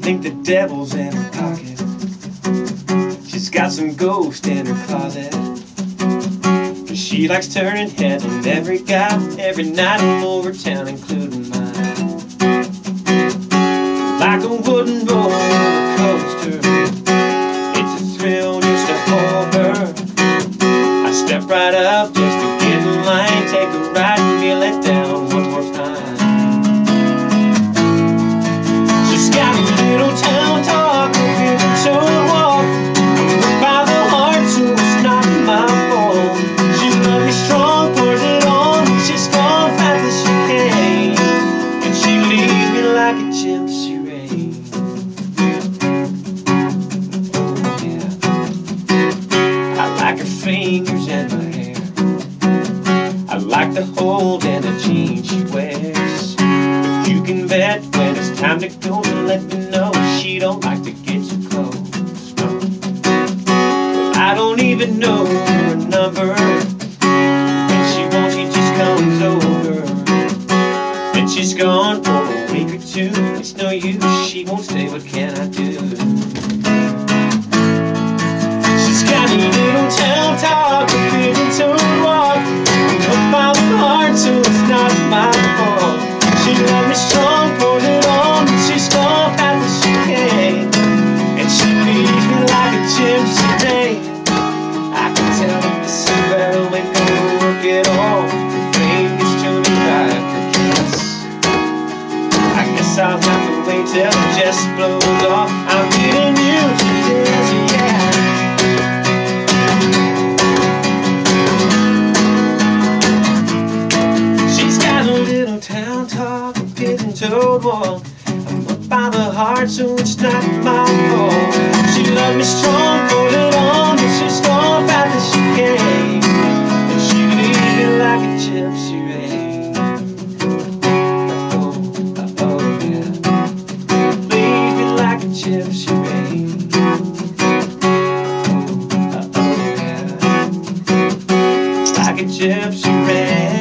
think the devil's in her pocket. She's got some ghost in her closet. But she likes turning heads on every guy, every night all over town, including mine. Like a wooden roller coaster, it's a thrill just to hold her. I step right up just to get in line, take a ride and be let down one more time. She's got a little town talk, a little toad walk. I'm hooked by the heart, so it's not my fault. She loves me strong, pours it on, she's gone fast as she can, and she leaves me like a gypsy rain. Oh yeah, I like her fingers and her hair. I like the hold and the jeans she wears. But you can bet when it's time to go, to let me know she don't like to get too close. No. Well, I don't even know her number. When she wants, she just comes over. Then she's gone for a week or two. It's no use, she won't stay. What can I do? She's got a little town talk, a little toad walk. I'm hooked by the heart, so it's not my fault. She loves me strong, pours it on, and she's gone fast as she can, and she leaves me like a gypsy rain. I can tell that this umbrella ain't gonna work at all. Her fingers turn me like her kiss. I guess I'll have to wait till it just blows off. I'm getting used to this, yeah. Town talk, a pigeon toed walk. I'm up by the heart, so it's not my fault. She loves me strong, pours it on, and she's gone fast as she can, and she leaves me like a gypsy rain. Oh yeah, leaves me like a gypsy rain. Oh yeah, like a gypsy rain.